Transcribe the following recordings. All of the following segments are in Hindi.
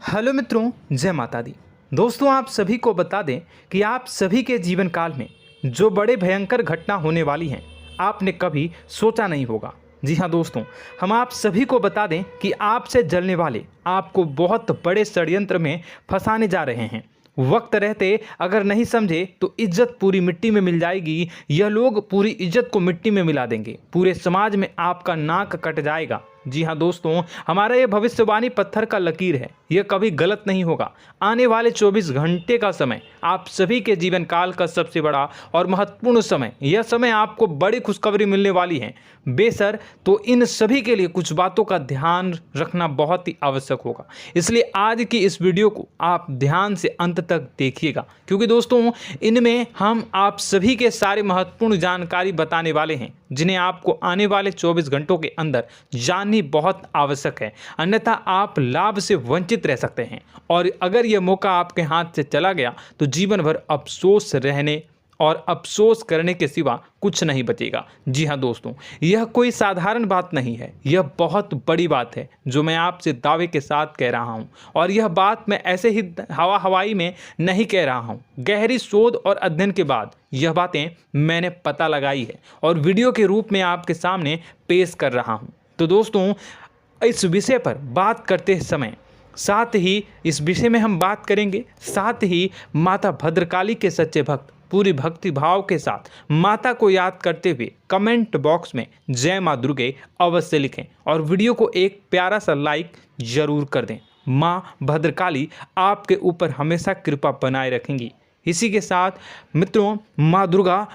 हेलो मित्रों, जय माता दी। दोस्तों, आप सभी को बता दें कि आप सभी के जीवन काल में जो बड़े भयंकर घटना होने वाली हैं, आपने कभी सोचा नहीं होगा। जी हाँ दोस्तों, हम आप सभी को बता दें कि आपसे जलने वाले आपको बहुत बड़े षड्यंत्र में फंसाने जा रहे हैं। वक्त रहते अगर नहीं समझे तो इज्जत पूरी मिट्टी में मिल जाएगी। यह लोग पूरी इज्जत को मिट्टी में मिला देंगे। पूरे समाज में आपका नाक कट जाएगा। जी हाँ दोस्तों, हमारा ये भविष्यवाणी पत्थर का लकीर है, यह कभी गलत नहीं होगा। आने वाले 24 घंटे का समय आप सभी के जीवन काल का सबसे बड़ा और महत्वपूर्ण समय। यह समय आपको बड़ी खुशखबरी मिलने वाली है बेसर, तो इन सभी के लिए कुछ बातों का ध्यान रखना बहुत ही आवश्यक होगा। इसलिए आज की इस वीडियो को आप ध्यान से अंत तक देखिएगा, क्योंकि दोस्तों इनमें हम आप सभी के सारे महत्वपूर्ण जानकारी बताने वाले हैं, जिन्हें आपको आने वाले 24 घंटों के अंदर जाननी बहुत आवश्यक है। अन्यथा आप लाभ से वंचित रह सकते हैं, और अगर यह मौका आपके हाथ से चला गया तो जीवन भर अफसोस रहने और अफसोस करने के सिवा कुछ नहीं बचेगा। जी हाँ दोस्तों, यह कोई साधारण बात नहीं है, यह बहुत बड़ी बात है जो मैं आपसे दावे के साथ कह रहा हूँ। और यह बात मैं ऐसे ही हवाई में नहीं कह रहा हूँ। गहरी शोध और अध्ययन के बाद यह बातें मैंने पता लगाई है और वीडियो के रूप में आपके सामने पेश कर रहा हूँ। तो दोस्तों, इस विषय पर बात करते समय साथ ही इस विषय में हम बात करेंगे, साथ ही माता भद्रकाली के सच्चे भक्त पूरी भक्ति भाव के साथ माता को याद करते हुए कमेंट बॉक्स में जय माँ दुर्गे अवश्य लिखें और वीडियो को एक प्यारा सा लाइक जरूर कर दें। माँ भद्रकाली आपके ऊपर हमेशा कृपा बनाए रखेंगी। इसी के साथ मित्रों, माँ दुर्गा,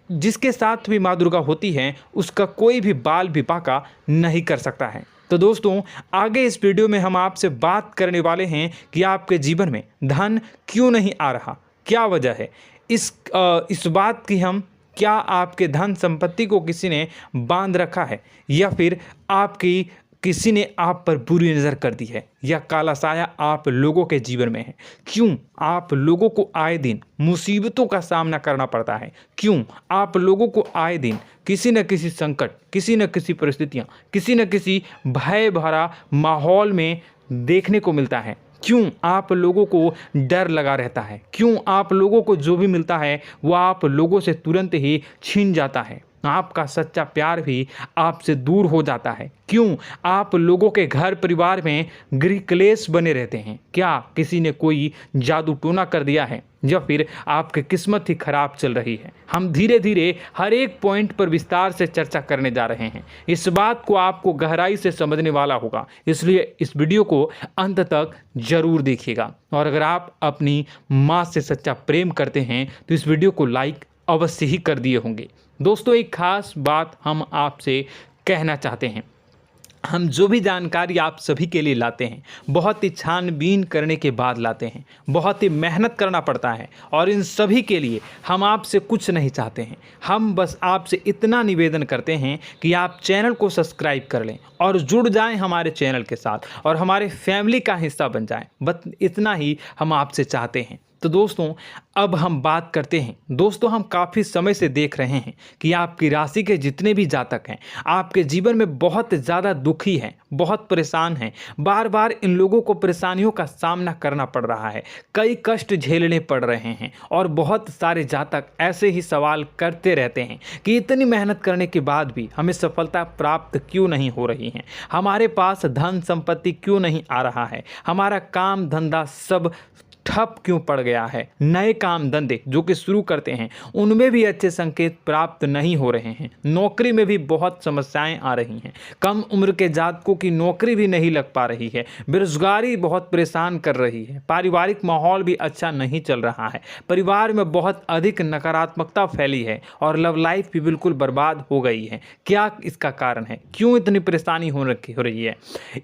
जिसके साथ भी माँ दुर्गा होती हैं, उसका कोई भी बाल भी बांका नहीं कर सकता है। तो दोस्तों, आगे इस वीडियो में हम आपसे बात करने वाले हैं कि आपके जीवन में धन क्यों नहीं आ रहा, क्या वजह है इस बात की। हम क्या आपके धन संपत्ति को किसी ने बांध रखा है, या फिर आपकी किसी ने आप पर बुरी नज़र कर दी है, या काला साया आप लोगों के जीवन में है। क्यों आप लोगों को आए दिन मुसीबतों का सामना करना पड़ता है, क्यों आप लोगों को आए दिन किसी न किसी संकट, किसी न किसी परिस्थितियाँ, किसी न किसी भय भरा माहौल में देखने को मिलता है, क्यों आप लोगों को डर लगा रहता है, क्यों आप लोगों को जो भी मिलता है वो आप लोगों से तुरंत ही छीन जाता है, आपका सच्चा प्यार भी आपसे दूर हो जाता है, क्यों आप लोगों के घर परिवार में गृह क्लेश बने रहते हैं। क्या किसी ने कोई जादू टोना कर दिया है, या फिर आपकी किस्मत ही खराब चल रही है। हम धीरे धीरे हर एक पॉइंट पर विस्तार से चर्चा करने जा रहे हैं। इस बात को आपको गहराई से समझने वाला होगा, इसलिए इस वीडियो को अंत तक जरूर देखिएगा। और अगर आप अपनी माँ से सच्चा प्रेम करते हैं तो इस वीडियो को लाइक अवश्य ही कर दिए होंगे। दोस्तों, एक खास बात हम आपसे कहना चाहते हैं। हम जो भी जानकारी आप सभी के लिए लाते हैं, बहुत ही छानबीन करने के बाद लाते हैं, बहुत ही मेहनत करना पड़ता है, और इन सभी के लिए हम आपसे कुछ नहीं चाहते हैं। हम बस आपसे इतना निवेदन करते हैं कि आप चैनल को सब्सक्राइब कर लें और जुड़ जाएं हमारे चैनल के साथ और हमारे फैमिली का हिस्सा बन जाएं। बस इतना ही हम आपसे चाहते हैं। तो दोस्तों, अब हम बात करते हैं। दोस्तों, हम काफ़ी समय से देख रहे हैं कि आपकी राशि के जितने भी जातक हैं, आपके जीवन में बहुत ज़्यादा दुखी हैं, बहुत परेशान हैं। बार बार इन लोगों को परेशानियों का सामना करना पड़ रहा है, कई कष्ट झेलने पड़ रहे हैं, और बहुत सारे जातक ऐसे ही सवाल करते रहते हैं कि इतनी मेहनत करने के बाद भी हमें सफलता प्राप्त क्यों नहीं हो रही है, हमारे पास धन संपत्ति क्यों नहीं आ रहा है, हमारा काम धंधा सब ठप क्यों पड़ गया है, नए काम धंधे जो कि शुरू करते हैं उनमें भी अच्छे संकेत प्राप्त नहीं हो रहे हैं, नौकरी में भी बहुत समस्याएं आ रही हैं, कम उम्र के जातकों की नौकरी भी नहीं लग पा रही है, बेरोजगारी बहुत परेशान कर रही है, पारिवारिक माहौल भी अच्छा नहीं चल रहा है, परिवार में बहुत अधिक नकारात्मकता फैली है, और लव लाइफ भी बिल्कुल बर्बाद हो गई है। क्या इसका कारण है, क्यों इतनी परेशानी हो रही है?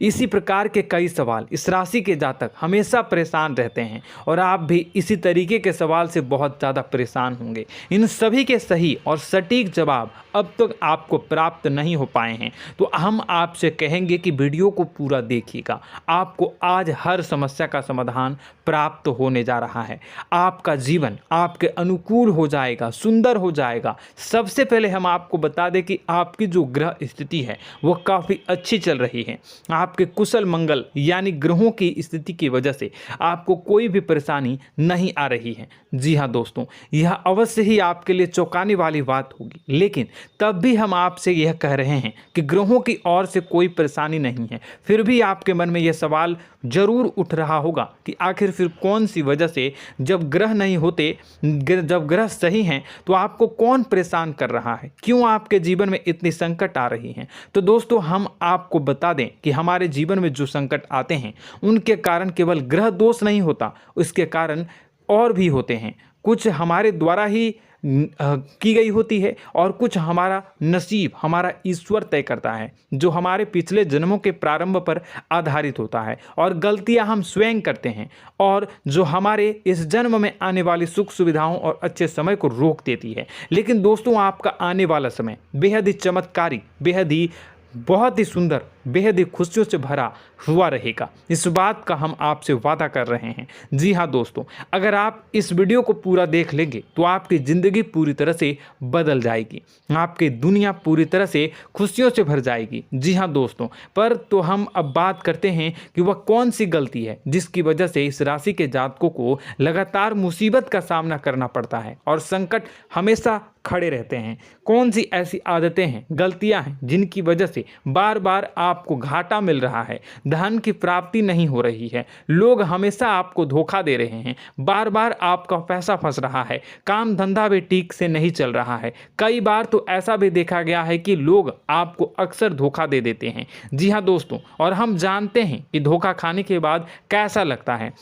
इसी प्रकार के कई सवाल इस राशि के जातक हमेशा परेशान रहते हैं, और आप भी इसी तरीके के सवाल से बहुत ज़्यादा परेशान होंगे। इन सभी के सही और सटीक जवाब अब तक आपको प्राप्त नहीं हो पाए हैं, तो हम आपसे कहेंगे कि वीडियो को पूरा देखिएगा। आपको आज हर समस्या का समाधान प्राप्त होने जा रहा है। आपका जीवन आपके अनुकूल हो जाएगा, सुंदर हो जाएगा। सबसे पहले हम आपको बता दें कि आपकी जो ग्रह स्थिति है वो काफ़ी अच्छी चल रही है। आपके कुशल मंगल यानी ग्रहों की स्थिति की वजह से आपको कोई भी परेशानी नहीं आ रही है। जी हाँ दोस्तों, यह अवश्य ही आपके लिए चौंकाने वाली बात होगी, लेकिन तब भी हम आपसे यह कह रहे हैं कि ग्रहों की ओर से कोई परेशानी नहीं है। फिर भी आपके मन में यह सवाल जरूर उठ रहा होगा कि आखिर फिर कौन सी वजह से, जब ग्रह नहीं होते, जब ग्रह सही हैं, तो आपको कौन परेशान कर रहा है, क्यों आपके जीवन में इतनी संकट आ रही हैं। तो दोस्तों, हम आपको बता दें कि हमारे जीवन में जो संकट आते हैं उनके कारण केवल ग्रह दोष नहीं होता, उसके कारण और भी होते हैं। कुछ हमारे द्वारा ही की गई होती है और कुछ हमारा नसीब, हमारा ईश्वर तय करता है, जो हमारे पिछले जन्मों के प्रारंभ पर आधारित होता है। और गलतियां हम स्वयं करते हैं और जो हमारे इस जन्म में आने वाली सुख सुविधाओं और अच्छे समय को रोक देती है। लेकिन दोस्तों, आपका आने वाला समय बेहद ही चमत्कारी, बेहद ही बहुत ही सुंदर, बेहद ही खुशियों से भरा हुआ रहेगा। इस बात का हम आपसे वादा कर रहे हैं। जी हाँ दोस्तों, अगर आप इस वीडियो को पूरा देख लेंगे तो आपकी ज़िंदगी पूरी तरह से बदल जाएगी, आपकी दुनिया पूरी तरह से खुशियों से भर जाएगी। जी हाँ दोस्तों, पर तो हम अब बात करते हैं कि वह कौन सी गलती है जिसकी वजह से इस राशि के जातकों को लगातार मुसीबत का सामना करना पड़ता है और संकट हमेशा खड़े रहते हैं। कौन सी ऐसी आदतें हैं, गलतियां हैं जिनकी वजह से बार बार आपको घाटा मिल रहा है, धन की प्राप्ति नहीं हो रही है, लोग हमेशा आपको धोखा दे रहे हैं, बार बार आपका पैसा फंस रहा है, काम धंधा भी ठीक से नहीं चल रहा है। कई बार तो ऐसा भी देखा गया है कि लोग आपको अक्सर धोखा दे देते हैं। जी हाँ दोस्तों, और हम जानते हैं कि धोखा खाने के बाद कैसा लगता है।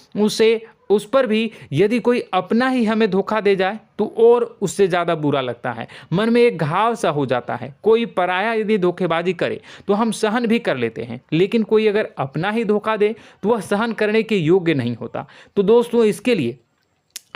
उस पर भी यदि कोई अपना ही हमें धोखा दे जाए तो और उससे ज़्यादा बुरा लगता है, मन में एक घाव सा हो जाता है। कोई पराया यदि धोखेबाजी करे तो हम सहन भी कर लेते हैं, लेकिन कोई अगर अपना ही धोखा दे तो वह सहन करने के योग्य नहीं होता। तो दोस्तों, इसके लिए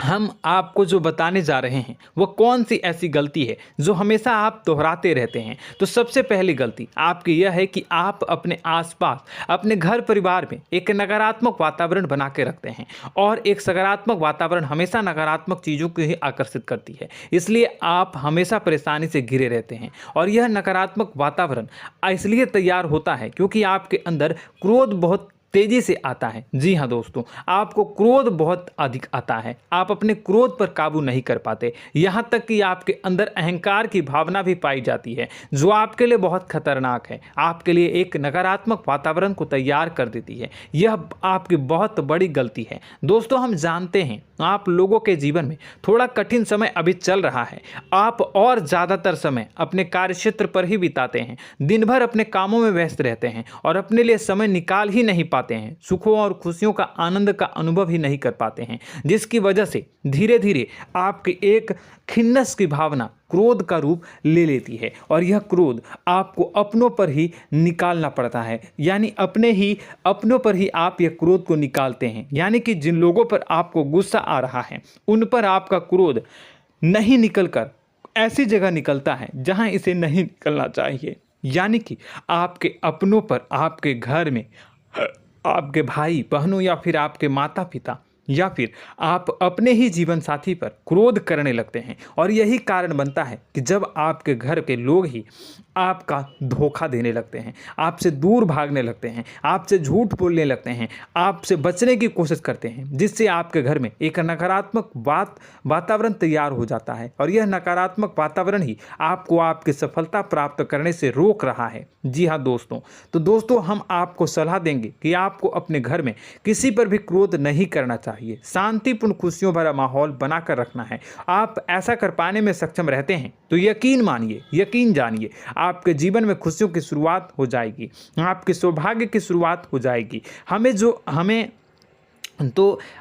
हम आपको जो बताने जा रहे हैं वो कौन सी ऐसी गलती है जो हमेशा आप दोहराते रहते हैं। तो सबसे पहली गलती आपकी यह है कि आप अपने आसपास, अपने घर परिवार में एक नकारात्मक वातावरण बना के रखते हैं, और एक सकारात्मक वातावरण हमेशा नकारात्मक चीज़ों को ही आकर्षित करती है। इसलिए आप हमेशा परेशानी से घिरे रहते हैं, और यह नकारात्मक वातावरण इसलिए तैयार होता है क्योंकि आपके अंदर क्रोध बहुत तेजी से आता है। जी हाँ दोस्तों, आपको क्रोध बहुत अधिक आता है, आप अपने क्रोध पर काबू नहीं कर पाते, यहाँ तक कि आपके अंदर अहंकार की भावना भी पाई जाती है, जो आपके लिए बहुत खतरनाक है, आपके लिए एक नकारात्मक वातावरण को तैयार कर देती है। यह आपकी बहुत बड़ी गलती है। दोस्तों, हम जानते हैं आप लोगों के जीवन में थोड़ा कठिन समय अभी चल रहा है। आप और ज़्यादातर समय अपने कार्यक्षेत्र पर ही बिताते हैं, दिन भर अपने कामों में व्यस्त रहते हैं और अपने लिए समय निकाल ही नहीं पाते हैं, सुखों और खुशियों का आनंद का अनुभव ही नहीं कर पाते हैं, जिसकी वजह से धीरे धीरे आपकी एक खिन्नस की भावना क्रोध का रूप ले लेती है, और यह क्रोध आपको अपनों पर ही निकालना पड़ता है। यानी अपनों पर ही आप यह क्रोध को निकालते हैं। यानी कि जिन लोगों पर आपको गुस्सा आ रहा है उन पर आपका क्रोध नहीं निकलकर ऐसी जगह निकलता है जहां इसे नहीं निकलना चाहिए। यानी कि आपके अपनों पर, आपके घर में, आपके भाई बहनों या फिर आपके माता पिता या फिर आप अपने ही जीवन साथी पर क्रोध करने लगते हैं, और यही कारण बनता है कि जब आपके घर के लोग ही आपका धोखा देने लगते हैं, आपसे दूर भागने लगते हैं, आपसे झूठ बोलने लगते हैं, आपसे बचने की कोशिश करते हैं, जिससे आपके घर में एक नकारात्मक वातावरण तैयार हो जाता है, और यह नकारात्मक वातावरण ही आपको आपकी सफलता प्राप्त करने से रोक रहा है। जी हाँ दोस्तों, तो दोस्तों, हम आपको सलाह देंगे कि आपको अपने घर में किसी पर भी क्रोध नहीं करना चाहिए, शांतिपूर्ण खुशियों भरा माहौल बनाकर रखना है। आप ऐसा कर पाने में सक्षम रहते हैं तो यकीन मानिए, यकीन जानिए, आपके जीवन में खुशियों की शुरुआत हो जाएगी, आपके सौभाग्य की शुरुआत हो जाएगी।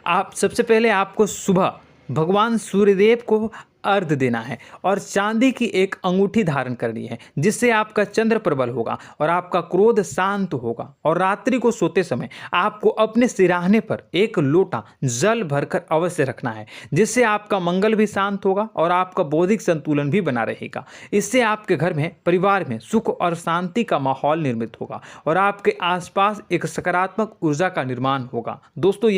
आप सबसे पहले आपको सुबह भगवान सूर्यदेव को अर्घ्य देना है और चांदी की एक अंगूठी धारण करनी है, जिससे आपका चंद्र प्रबल होगा और आपका क्रोध शांत होगा। और रात्रि को सोते समय आपको अपने सिरहाने पर एक लोटा जल भरकर अवश्य रखना है, जिससे आपका मंगल भी शांत होगा और आपका बौद्धिक संतुलन भी बना रहेगा। इससे आपके घर में, परिवार में सुख और शांति का माहौल निर्मित होगा और आपके आसपास एक सकारात्मक ऊर्जा का निर्माण होगा। दोस्तों,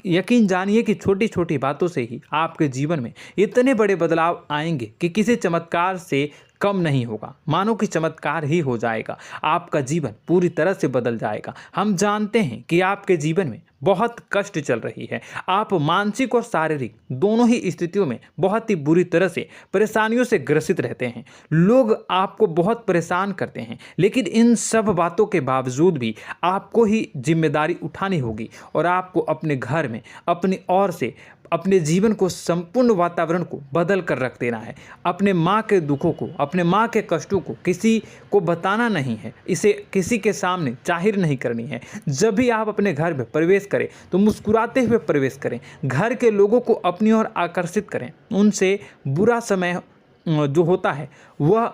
यकीन जानिए कि छोटी छोटी बातों से ही आपके जीवन में इतने बड़े बदलाव आएंगे कि किसी चमत्कार से कम नहीं होगा। मानो कि चमत्कार ही हो जाएगा, आपका जीवन पूरी तरह से बदल जाएगा। हम जानते हैं कि आपके जीवन में बहुत कष्ट चल रही है, आप मानसिक और शारीरिक दोनों ही स्थितियों में बहुत ही बुरी तरह से परेशानियों से ग्रसित रहते हैं। लोग आपको बहुत परेशान करते हैं, लेकिन इन सब बातों के बावजूद भी आपको ही जिम्मेदारी उठानी होगी और आपको अपने घर में अपनी ओर से अपने जीवन को, संपूर्ण वातावरण को बदल कर रख देना है। अपने माँ के दुखों को, अपने माँ के कष्टों को किसी को बताना नहीं है, इसे किसी के सामने जाहिर नहीं करनी है। जब भी आप अपने घर में प्रवेश करें तो मुस्कुराते हुए प्रवेश करें, घर के लोगों को अपनी ओर आकर्षित करें। उनसे बुरा समय जो होता है वह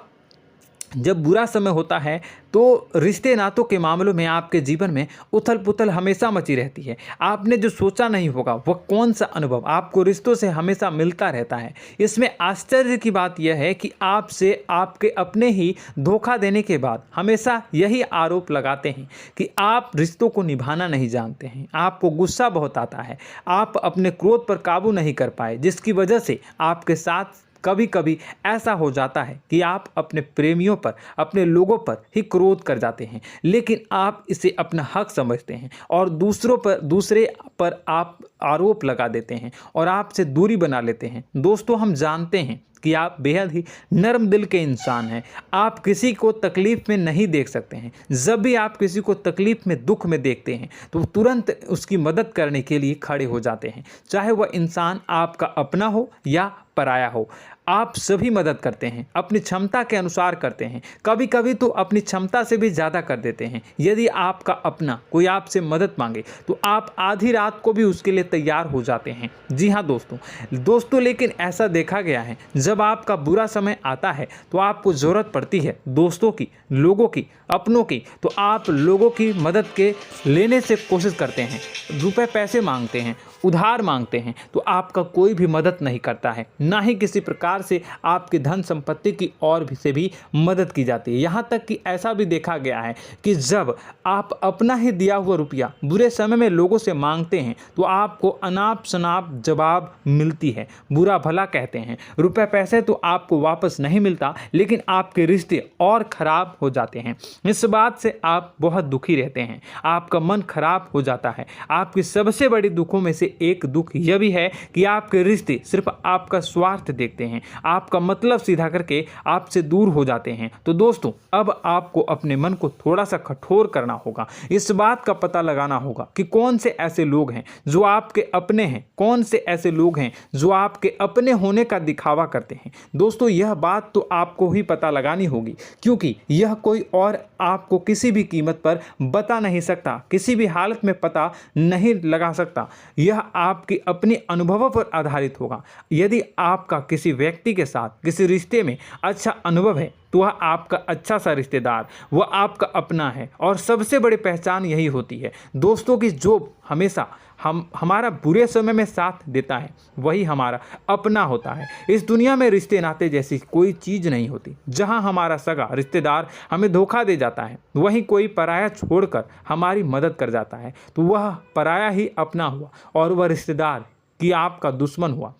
जब बुरा समय होता है तो रिश्ते नातों के मामलों में आपके जीवन में उथल पुथल हमेशा मची रहती है। आपने जो सोचा नहीं होगा वह कौन सा अनुभव आपको रिश्तों से हमेशा मिलता रहता है। इसमें आश्चर्य की बात यह है कि आपसे आपके अपने ही धोखा देने के बाद हमेशा यही आरोप लगाते हैं कि आप रिश्तों को निभाना नहीं जानते हैं, आपको गुस्सा बहुत आता है, आप अपने क्रोध पर काबू नहीं कर पाए, जिसकी वजह से आपके साथ कभी कभी ऐसा हो जाता है कि आप अपने प्रेमियों पर, अपने लोगों पर ही क्रोध कर जाते हैं, लेकिन आप इसे अपना हक समझते हैं और दूसरे पर आप आरोप लगा देते हैं और आपसे दूरी बना लेते हैं। दोस्तों, हम जानते हैं कि आप बेहद ही नर्म दिल के इंसान हैं। आप किसी को तकलीफ में नहीं देख सकते हैं। जब भी आप किसी को तकलीफ में, दुख में देखते हैं तो तुरंत उसकी मदद करने के लिए खड़े हो जाते हैं, चाहे वह इंसान आपका अपना हो या पराया हो। आप सभी मदद करते हैं, अपनी क्षमता के अनुसार करते हैं, कभी कभी तो अपनी क्षमता से भी ज़्यादा कर देते हैं। यदि आपका अपना कोई आपसे मदद मांगे तो आप आधी रात को भी उसके लिए तैयार हो जाते हैं। जी हाँ दोस्तों, लेकिन ऐसा देखा गया है, जब आपका बुरा समय आता है तो आपको ज़रूरत पड़ती है दोस्तों की, लोगों की, अपनों की, तो आप लोगों की मदद के लेने से कोशिश करते हैं, रुपए पैसे मांगते हैं, उधार मांगते हैं, तो आपका कोई भी मदद नहीं करता है, ना ही किसी प्रकार से आपकी धन संपत्ति की ओर से भी मदद की जाती है। यहाँ तक कि ऐसा भी देखा गया है कि जब आप अपना ही दिया हुआ रुपया बुरे समय में लोगों से मांगते हैं तो आपको अनाप शनाप जवाब मिलती है, बुरा भला कहते हैं। रुपए पैसे तो आपको वापस नहीं मिलता, लेकिन आपके रिश्ते और खराब हो जाते हैं। इस बात से आप बहुत दुखी रहते हैं, आपका मन खराब हो जाता है। आपकी सबसे बड़ी दुखों में से एक दुख यह भी है कि आपके रिश्ते सिर्फ आपका स्वार्थ देखते हैं, आपका मतलब सीधा करके आपसे दूर हो जाते हैं। तो दोस्तों, अब आपको अपने मन को थोड़ा सा कठोर करना होगा, इस बात का पता लगाना होगा कि कौन से ऐसे लोग हैं जो आपके अपने हैं, कौन से ऐसे लोग हैं जो आपके अपने होने का दिखावा करते हैं। दोस्तों, यह बात तो आपको ही पता लगानी होगी, क्योंकि यह कोई और आपको किसी भी कीमत पर बता नहीं सकता, किसी भी हालत में पता नहीं लगा सकता। यह आपके अपने अनुभवों पर आधारित होगा। यदि आपका किसी व्यक्ति के साथ किसी रिश्ते में अच्छा अनुभव है तो वह आपका अच्छा सा रिश्तेदार, वह आपका अपना है। और सबसे बड़ी पहचान यही होती है दोस्तों की जो हमेशा हमारा बुरे समय में साथ देता है वही हमारा अपना होता है। इस दुनिया में रिश्ते नाते जैसी कोई चीज़ नहीं होती। जहां हमारा सगा रिश्तेदार हमें धोखा दे जाता है, वहीं कोई पराया छोड़कर हमारी मदद कर जाता है, तो वह पराया ही अपना हुआ और वह रिश्तेदार की आपका दुश्मन हुआ।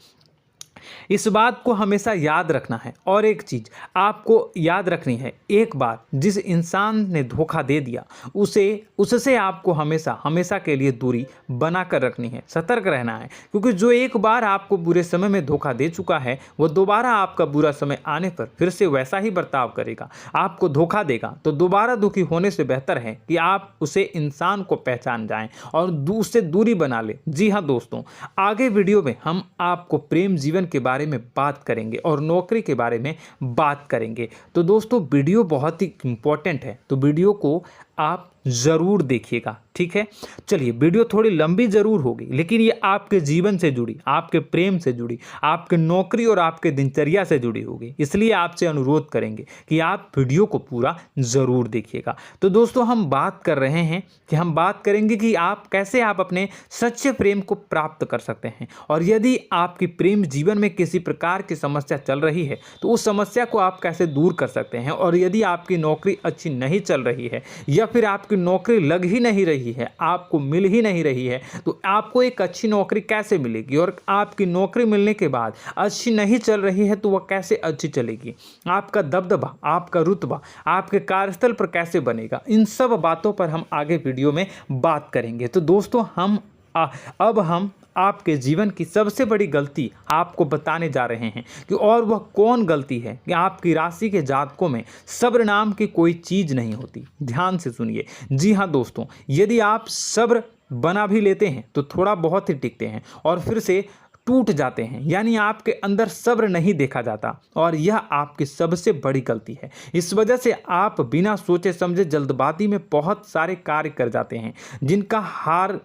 इस बात को हमेशा याद रखना है। और एक चीज़ आपको याद रखनी है, एक बार जिस इंसान ने धोखा दे दिया उससे आपको हमेशा के लिए दूरी बना कर रखनी है, सतर्क रहना है। क्योंकि जो एक बार आपको बुरे समय में धोखा दे चुका है वो दोबारा आपका बुरा समय आने पर फिर से वैसा ही बर्ताव करेगा, आपको धोखा देगा। तो दोबारा दुखी होने से बेहतर है कि आप उसे इंसान को पहचान जाएं और उससे दूरी बना लें। जी हाँ दोस्तों, आगे वीडियो में हम आपको प्रेम जीवन के बारे में बात करेंगे और नौकरी के बारे में बात करेंगे। तो दोस्तों, वीडियो बहुत ही इम्पोर्टेंट है, तो वीडियो को आप ज़रूर देखिएगा, ठीक है। चलिए, वीडियो थोड़ी लंबी ज़रूर होगी, लेकिन ये आपके जीवन से जुड़ी, आपके प्रेम से जुड़ी, आपके नौकरी और आपके दिनचर्या से जुड़ी होगी, इसलिए आपसे अनुरोध करेंगे कि आप वीडियो को पूरा ज़रूर देखिएगा। तो दोस्तों, हम बात कर रहे हैं कि हम बात करेंगे कि आप कैसे आप अपने सच्चे प्रेम को प्राप्त कर सकते हैं, और यदि आपकी प्रेम जीवन में किसी प्रकार की समस्या चल रही है तो उस समस्या को आप कैसे दूर कर सकते हैं, और यदि आपकी नौकरी अच्छी नहीं चल रही है या फिर आपकी नौकरी लग ही नहीं रही है, आपको मिल ही नहीं रही है, तो आपको एक अच्छी नौकरी कैसे मिलेगी, और आपकी नौकरी मिलने के बाद अच्छी नहीं चल रही है तो वह कैसे अच्छी चलेगी, आपका दबदबा, आपका रुतबा आपके कार्यस्थल पर कैसे बनेगा, इन सब बातों पर हम आगे वीडियो में बात करेंगे। तो दोस्तों, अब हम आपके जीवन की सबसे बड़ी गलती आपको बताने जा रहे हैं कि और वह कौन गलती है कि आपकी राशि के जातकों में सब्र नाम की कोई चीज़ नहीं होती। ध्यान से सुनिए। जी हाँ दोस्तों, यदि आप सब्र बना भी लेते हैं तो थोड़ा बहुत ही टिकते हैं और फिर से टूट जाते हैं, यानी आपके अंदर सब्र नहीं देखा जाता, और यह आपकी सबसे बड़ी गलती है। इस वजह से आप बिना सोचे समझे जल्दबाजी में बहुत सारे कार्य कर जाते हैं, जिसका हार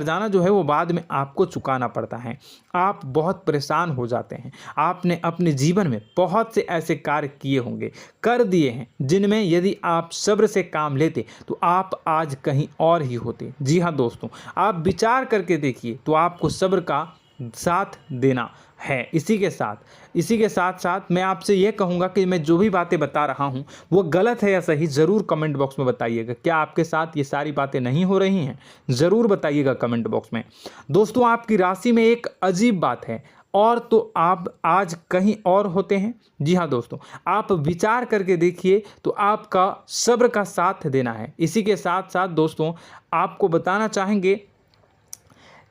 जाना जो है वो बाद में आपको चुकाना पड़ता है। आप बहुत परेशान हो जाते हैं। आपने अपने जीवन में बहुत से ऐसे कार्य किए होंगे, कर दिए हैं, जिनमें यदि आप सब्र से काम लेते तो आप आज कहीं और ही होते। जी हाँ दोस्तों, आप विचार करके देखिए तो आपको सब्र का साथ देना है। इसी के साथ साथ मैं आपसे ये कहूँगा कि मैं जो भी बातें बता रहा हूँ वो गलत है या सही, ज़रूर कमेंट बॉक्स में बताइएगा। क्या आपके साथ ये सारी बातें नहीं हो रही हैं, ज़रूर बताइएगा कमेंट बॉक्स में। दोस्तों, आपकी राशि में एक अजीब बात है, और तो आप आज कहीं और होते हैं। जी हाँ दोस्तों, आप विचार करके देखिए तो आपका सब्र का साथ देना है। इसी के साथ साथ दोस्तों, आपको बताना चाहेंगे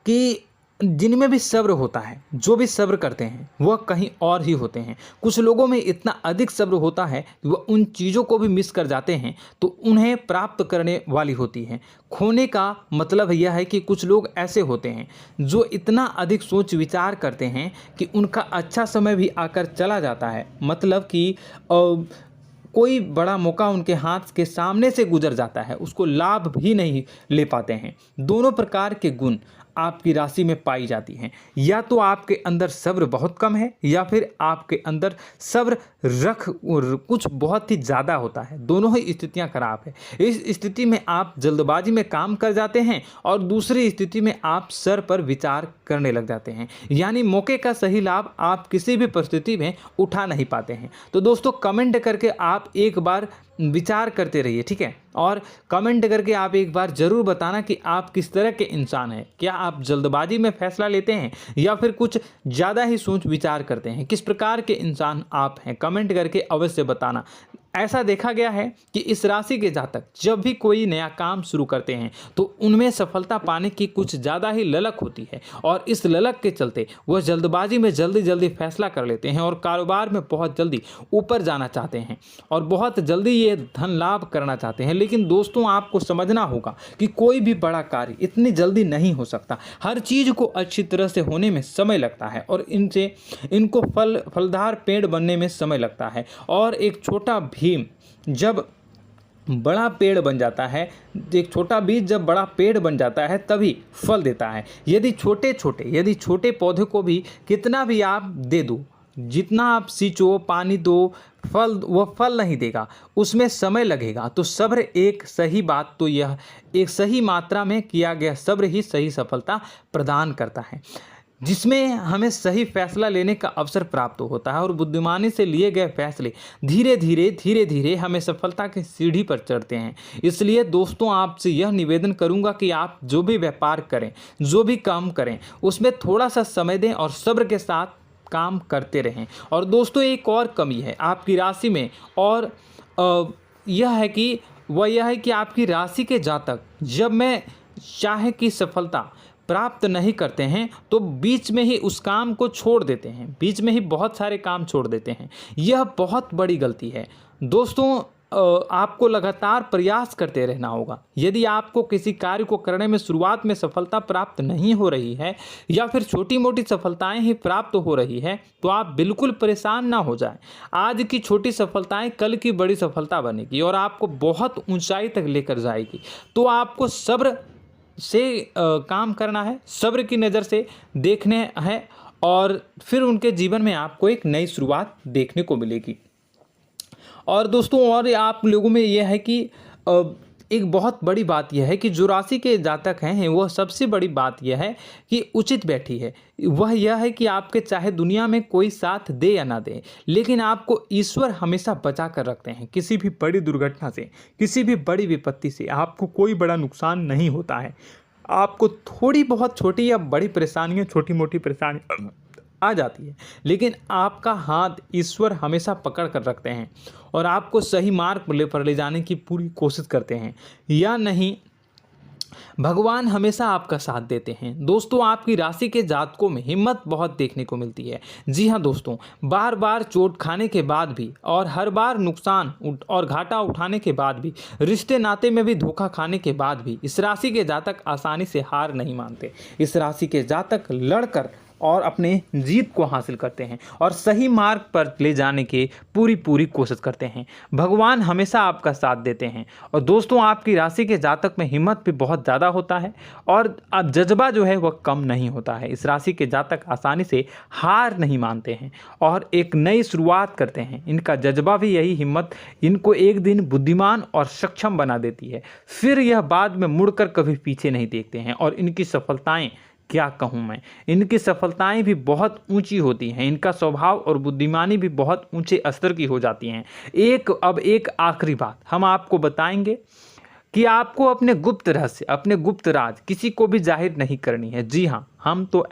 कि जिनमें भी सब्र होता है, जो भी सब्र करते हैं वह कहीं और ही होते हैं। कुछ लोगों में इतना अधिक सब्र होता है कि वह उन चीज़ों को भी मिस कर जाते हैं तो उन्हें प्राप्त करने वाली होती हैं। खोने का मतलब यह है कि कुछ लोग ऐसे होते हैं जो इतना अधिक सोच विचार करते हैं कि उनका अच्छा समय भी आकर चला जाता है, मतलब कि कोई बड़ा मौका उनके हाथ के सामने से गुजर जाता है, उसको लाभ भी नहीं ले पाते हैं। दोनों प्रकार के गुण आपकी राशि में पाई जाती हैं। या तो आपके अंदर सब्र बहुत कम है या फिर आपके अंदर सब्र कुछ बहुत ही ज़्यादा होता है। दोनों ही स्थितियां खराब है। इस स्थिति में आप जल्दबाजी में काम कर जाते हैं और दूसरी स्थिति में आप सर पर विचार करने लग जाते हैं, यानी मौके का सही लाभ आप किसी भी परिस्थिति में उठा नहीं पाते हैं। तो दोस्तों, कमेंट करके आप एक बार विचार करते रहिए, ठीक है, और कमेंट करके आप एक बार ज़रूर बताना कि आप किस तरह के इंसान हैं। क्या आप जल्दबाजी में फैसला लेते हैं या फिर कुछ ज़्यादा ही सोच विचार करते हैं? किस प्रकार के इंसान आप हैं, कमेंट करके अवश्य बताना। ऐसा देखा गया है कि इस राशि के जातक जब भी कोई नया काम शुरू करते हैं तो उनमें सफलता पाने की कुछ ज़्यादा ही ललक होती है, और इस ललक के चलते वह जल्दबाजी में जल्दी फैसला कर लेते हैं और कारोबार में बहुत जल्दी ऊपर जाना चाहते हैं और बहुत जल्दी ये धन लाभ करना चाहते हैं। लेकिन दोस्तों, आपको समझना होगा कि कोई भी बड़ा कार्य इतनी जल्दी नहीं हो सकता। हर चीज़ को अच्छी तरह से होने में समय लगता है और इनको फलदार पेड़ बनने में समय लगता है। और एक छोटा भीम जब बड़ा पेड़ बन जाता है, एक छोटा बीज जब बड़ा पेड़ बन जाता है तभी फल देता है। यदि छोटे पौधे को भी कितना भी आप दे दो, जितना आप सींचो, पानी दो, वह फल नहीं देगा, उसमें समय लगेगा। तो सब्र एक सही बात तो यह एक सही मात्रा में किया गया सब्र ही सही सफलता प्रदान करता है, जिसमें हमें सही फैसला लेने का अवसर प्राप्त होता है और बुद्धिमानी से लिए गए फैसले धीरे धीरे हमें सफलता की सीढ़ी पर चढ़ते हैं। इसलिए दोस्तों, आपसे यह निवेदन करूंगा कि आप जो भी व्यापार करें, जो भी काम करें, उसमें थोड़ा सा समय दें और सब्र के साथ काम करते रहें। और दोस्तों, एक और कमी है आपकी राशि में, और यह है कि आपकी राशि के जातक जब मैं चाहे कि सफलता प्राप्त नहीं करते हैं तो बीच में ही उस काम को छोड़ देते हैं, बीच में ही बहुत सारे काम छोड़ देते हैं। यह बहुत बड़ी गलती है दोस्तों। आपको लगातार प्रयास करते रहना होगा। यदि आपको किसी कार्य को करने में शुरुआत में सफलता प्राप्त नहीं हो रही है या फिर छोटी मोटी सफलताएं ही प्राप्त हो रही है तो आप बिल्कुल परेशान ना हो जाएं। आज की छोटी सफलताएं कल की बड़ी सफलता बनेगी और आपको बहुत ऊंचाई तक लेकर जाएगी। तो आपको सब्र से काम करना है, सब्र की नज़र से देखने हैं और फिर उनके जीवन में आपको एक नई शुरुआत देखने को मिलेगी। और दोस्तों और आप लोगों में यह है कि एक बहुत बड़ी बात यह है कि जो राशि के जातक हैं वह सबसे बड़ी बात यह है कि उचित बैठी है। वह यह है कि आपके चाहे दुनिया में कोई साथ दे या ना दे, लेकिन आपको ईश्वर हमेशा बचा कर रखते हैं। किसी भी बड़ी दुर्घटना से, किसी भी बड़ी विपत्ति से आपको कोई बड़ा नुकसान नहीं होता है। आपको थोड़ी बहुत छोटी या बड़ी परेशानियाँ, छोटी मोटी परेशानी आ जाती है, लेकिन आपका हाथ ईश्वर हमेशा पकड़ कर रखते हैं और आपको सही मार्ग पर ले जाने की पूरी कोशिश करते हैं। या नहीं, भगवान हमेशा आपका साथ देते हैं। दोस्तों आपकी राशि के जातकों में हिम्मत बहुत देखने को मिलती है। जी हाँ दोस्तों, बार बार चोट खाने के बाद भी और हर बार नुकसान और घाटा उठाने के बाद भी, रिश्ते नाते में भी धोखा खाने के बाद भी इस राशि के जातक आसानी से हार नहीं मानते। इस राशि के जातक लड़कर और अपने जीत को हासिल करते हैं और सही मार्ग पर ले जाने की पूरी कोशिश करते हैं। भगवान हमेशा आपका साथ देते हैं। और दोस्तों आपकी राशि के जातक में हिम्मत भी बहुत ज़्यादा होता है और अब जज्बा जो है वह कम नहीं होता है। इस राशि के जातक आसानी से हार नहीं मानते हैं और एक नई शुरुआत करते हैं। इनका जज्बा भी, यही हिम्मत इनको एक दिन बुद्धिमान और सक्षम बना देती है। फिर यह बाद में मुड़कर कभी पीछे नहीं देखते हैं और इनकी सफलताएं, क्या कहूँ मैं, इनकी सफलताएं भी बहुत ऊंची होती हैं। इनका स्वभाव और बुद्धिमानी भी बहुत ऊंचे स्तर की हो जाती हैं। अब एक आखिरी बात हम आपको बताएंगे कि आपको अपने गुप्त रहस्य, अपने गुप्त राज किसी को भी जाहिर नहीं करनी है। जी हाँ, हम तो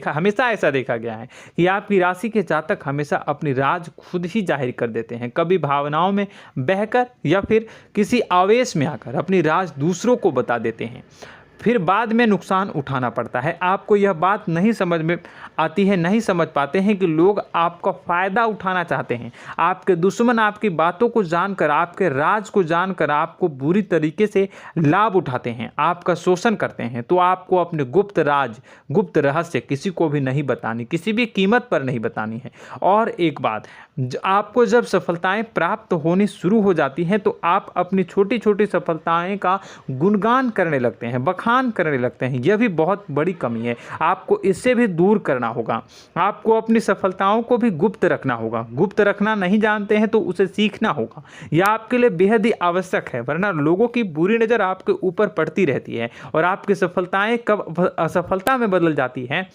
हमेशा ऐसा देखा गया है कि आपकी राशि के जातक हमेशा अपनी राज खुद ही जाहिर कर देते हैं। कभी भावनाओं में बहकर या फिर किसी आवेश में आकर अपनी राज दूसरों को बता देते हैं, फिर बाद में नुकसान उठाना पड़ता है। आपको यह बात नहीं समझ में आती है, नहीं समझ पाते हैं कि लोग आपका फ़ायदा उठाना चाहते हैं। आपके दुश्मन आपकी बातों को जानकर, आपके राज को जानकर आपको बुरी तरीके से लाभ उठाते हैं, आपका शोषण करते हैं। तो आपको अपने गुप्त राज, गुप्त रहस्य किसी को भी नहीं बतानी, किसी भी कीमत पर नहीं बतानी है। और एक बात, आपको जब सफलताएं प्राप्त होनी शुरू हो जाती हैं तो आप अपनी छोटी छोटी सफलताएं का गुणगान करने लगते हैं, बखान करने लगते हैं। यह भी बहुत बड़ी कमी है, आपको इससे भी दूर करना होगा। आपको अपनी सफलताओं को भी गुप्त रखना होगा। गुप्त रखना नहीं जानते हैं तो उसे सीखना होगा। यह आपके लिए बेहद ही आवश्यक है, वरना लोगों की बुरी नज़र आपके ऊपर पड़ती रहती है और आपकी सफलताएं कब असफलता में बदल जाती हैं,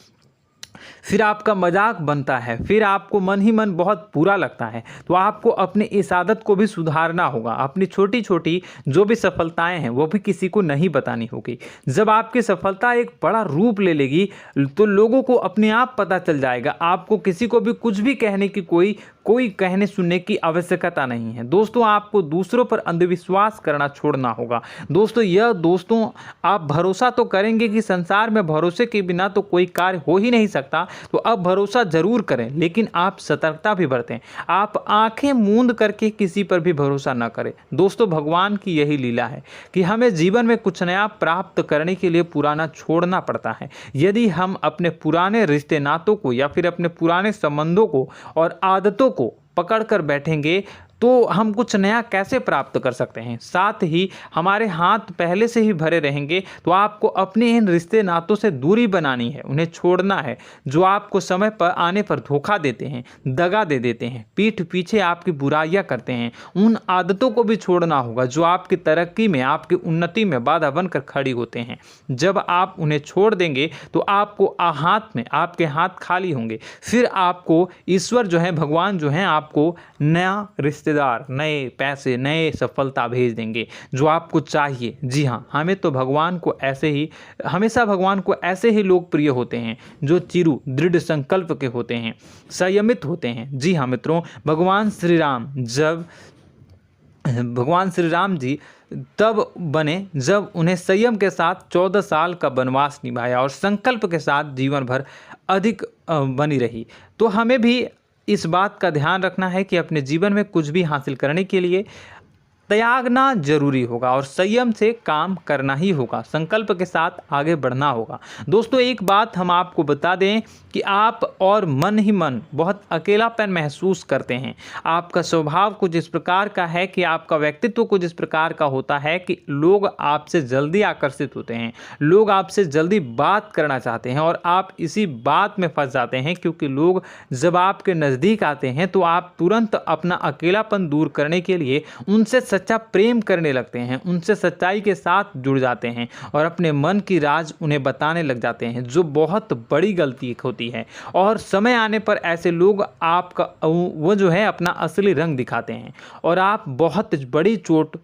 फिर आपका मजाक बनता है, फिर आपको मन ही मन बहुत बुरा लगता है। तो आपको अपनी इस आदत को भी सुधारना होगा। अपनी छोटी छोटी जो भी सफलताएं हैं वो भी किसी को नहीं बतानी होगी। जब आपकी सफलता एक बड़ा रूप ले लेगी तो लोगों को अपने आप पता चल जाएगा। आपको किसी को भी कुछ भी कहने की कोई कहने सुनने की आवश्यकता नहीं है। दोस्तों आपको दूसरों पर अंधविश्वास करना छोड़ना होगा। दोस्तों आप भरोसा तो करेंगे कि संसार में भरोसे के बिना तो कोई कार्य हो ही नहीं सकता, तो अब भरोसा जरूर करें, लेकिन आप सतर्कता भी बरतें। आप आंखें मूंद करके किसी पर भी भरोसा न करें। दोस्तों भगवान की यही लीला है कि हमें जीवन में कुछ नया प्राप्त करने के लिए पुराना छोड़ना पड़ता है। यदि हम अपने पुराने रिश्ते नातों को या फिर अपने पुराने संबंधों को और आदतों को पकड़ कर बैठेंगे तो हम कुछ नया कैसे प्राप्त कर सकते हैं। साथ ही हमारे हाथ पहले से ही भरे रहेंगे। तो आपको अपने इन रिश्ते नातों से दूरी बनानी है, उन्हें छोड़ना है जो आपको समय पर आने पर धोखा देते हैं, दगा दे देते हैं, पीठ पीछे आपकी बुराइयां करते हैं। उन आदतों को भी छोड़ना होगा जो आपकी तरक्की में, आपकी उन्नति में बाधा बनकर खड़ी होते हैं। जब आप उन्हें छोड़ देंगे तो आपके हाथ खाली होंगे। फिर आपको ईश्वर जो है, भगवान जो है, आपको नया रिश्तेदार, नए पैसे, नए सफलता भेज देंगे जो आपको चाहिए। जी हाँ, हमेशा भगवान को ऐसे ही लोग प्रिय होते हैं जो चिरु दृढ़ संकल्प के होते हैं, संयमित होते हैं। जी हाँ मित्रों, भगवान श्री राम जी तब बने जब उन्हें संयम के साथ 14 साल का वनवास निभाया और संकल्प के साथ जीवन भर अधिक बनी रही। तो हमें भी इस बात का ध्यान रखना है कि अपने जीवन में कुछ भी हासिल करने के लिए त्यागना जरूरी होगा और संयम से काम करना ही होगा, संकल्प के साथ आगे बढ़ना होगा। दोस्तों एक बात हम आपको बता दें कि आप और मन ही मन बहुत अकेलापन महसूस करते हैं। आपका स्वभाव कुछ इस प्रकार का है कि आपका व्यक्तित्व कुछ इस प्रकार का होता है कि लोग आपसे जल्दी आकर्षित होते हैं, लोग आपसे जल्दी बात करना चाहते हैं और आप इसी बात में फंस जाते हैं, क्योंकि लोग जब आपके नज़दीक आते हैं तो आप तुरंत अपना अकेलापन दूर करने के लिए उनसे सच्चा प्रेम करने लगते हैं, उनसे सच्चाई के साथ जुड़ जाते हैं और अपने मन की राज उन्हें बताने लग जाते हैं, जो बहुत बड़ी गलती होती है। और समय आने पर ऐसे लोग आपका वो जो है अपना असली रंग दिखाते हैं और आप बहुत बड़ी चोट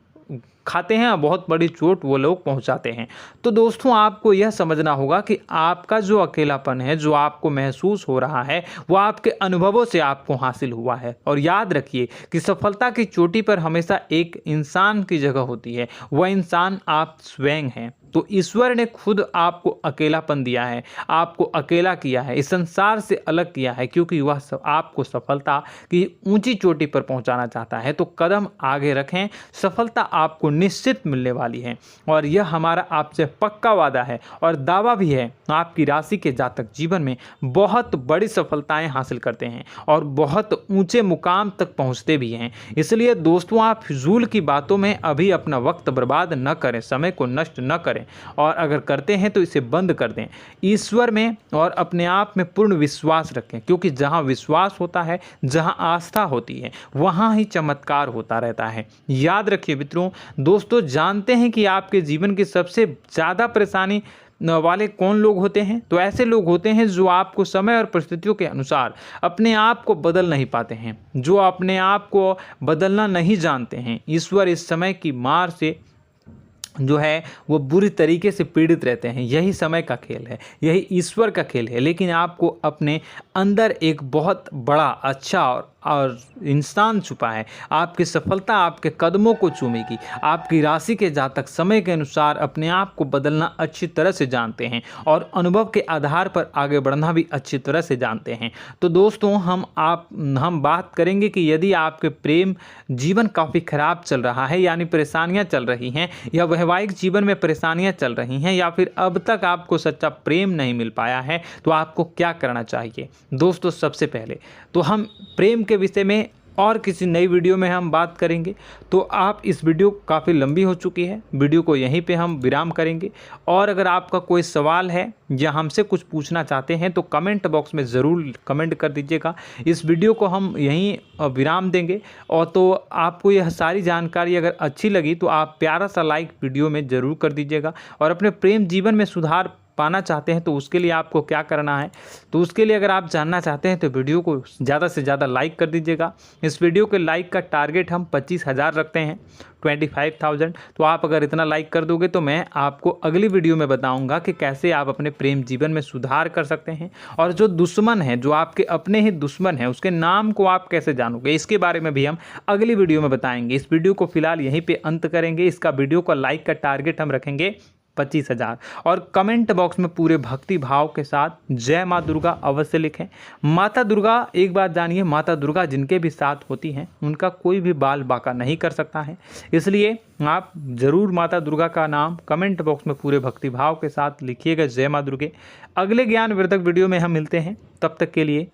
खाते हैं, बहुत बड़ी चोट वो लोग पहुंचाते हैं। तो दोस्तों आपको यह समझना होगा कि आपका जो अकेलापन है, जो आपको महसूस हो रहा है, वो आपके अनुभवों से आपको हासिल हुआ है। और याद रखिए कि सफलता की चोटी पर हमेशा एक इंसान की जगह होती है, वह इंसान आप स्वयं हैं। तो ईश्वर ने खुद आपको अकेलापन दिया है, आपको अकेला किया है, इस संसार से अलग किया है, क्योंकि वह आपको सफलता की ऊंची चोटी पर पहुंचाना चाहता है। तो कदम आगे रखें, सफलता आपको निश्चित मिलने वाली है और यह हमारा आपसे पक्का वादा है और दावा भी है। आपकी राशि के जातक जीवन में बहुत बड़ी सफलताएं हासिल करते हैं और बहुत ऊंचे मुकाम तक पहुंचते भी हैं। इसलिए दोस्तों आप फिजूल की बातों में अभी अपना वक्त बर्बाद न करें, समय को नष्ट न करें और अगर करते हैं तो इसे बंद कर दें। ईश्वर में और अपने आप में पूर्ण विश्वास रखें, क्योंकि जहां विश्वास होता है, जहां आस्था होती है, वहां ही चमत्कार होता रहता है। याद रखिए मित्रों, दोस्तों जानते हैं कि आपके जीवन की सबसे ज़्यादा परेशानी वाले कौन लोग होते हैं? तो ऐसे लोग होते हैं जो आपको समय और परिस्थितियों के अनुसार अपने आप को बदल नहीं पाते हैं, जो अपने आप को बदलना नहीं जानते हैं। ईश्वर इस समय की मार से जो है वो बुरी तरीके से पीड़ित रहते हैं। यही समय का खेल है, यही ईश्वर का खेल है। लेकिन आपको अपने अंदर एक बहुत बड़ा अच्छा और इंसान छुपा है। आपकी सफलता आपके कदमों को चूमेगी। आपकी राशि के जातक समय के अनुसार अपने आप को बदलना अच्छी तरह से जानते हैं और अनुभव के आधार पर आगे बढ़ना भी अच्छी तरह से जानते हैं। तो दोस्तों हम बात करेंगे कि यदि आपके प्रेम जीवन काफ़ी खराब चल रहा है, यानी परेशानियां चल रही हैं, या वैवाहिक जीवन में परेशानियां चल रही हैं, या फिर अब तक आपको सच्चा प्रेम नहीं मिल पाया है, तो आपको क्या करना चाहिए। दोस्तों सबसे पहले तो हम प्रेम के विषय में और किसी नई वीडियो में हम बात करेंगे। तो आप इस वीडियो काफ़ी लंबी हो चुकी है, वीडियो को यहीं पे हम विराम करेंगे। और अगर आपका कोई सवाल है या हमसे कुछ पूछना चाहते हैं तो कमेंट बॉक्स में ज़रूर कमेंट कर दीजिएगा। इस वीडियो को हम यहीं विराम देंगे। और तो आपको यह सारी जानकारी अगर अच्छी लगी तो आप प्यारा सा लाइक वीडियो में ज़रूर कर दीजिएगा। और अपने प्रेम जीवन में सुधार पाना चाहते हैं तो उसके लिए आपको क्या करना है, तो उसके लिए अगर आप जानना चाहते हैं तो वीडियो को ज़्यादा से ज़्यादा लाइक कर दीजिएगा। इस वीडियो के लाइक का टारगेट हम 25,000 रखते हैं, 25,000। तो आप अगर इतना लाइक कर दोगे तो मैं आपको अगली वीडियो में बताऊंगा कि कैसे आप अपने प्रेम जीवन में सुधार कर सकते हैं। और जो दुश्मन है, जो आपके अपने ही दुश्मन है, उसके नाम को आप कैसे जानोगे, इसके बारे में भी हम अगली वीडियो में बताएंगे। इस वीडियो को फिलहाल यहीं पर अंत करेंगे। इसका वीडियो का लाइक का टारगेट हम रखेंगे 25,000। और कमेंट बॉक्स में पूरे भक्ति भाव के साथ जय माँ दुर्गा अवश्य लिखें। माता दुर्गा, एक बात जानिए, माता दुर्गा जिनके भी साथ होती हैं उनका कोई भी बाल बांका नहीं कर सकता है। इसलिए आप ज़रूर माता दुर्गा का नाम कमेंट बॉक्स में पूरे भक्ति भाव के साथ लिखिएगा, जय माँ दुर्गे। अगले ज्ञानवर्धक वीडियो में हम मिलते हैं, तब तक के लिए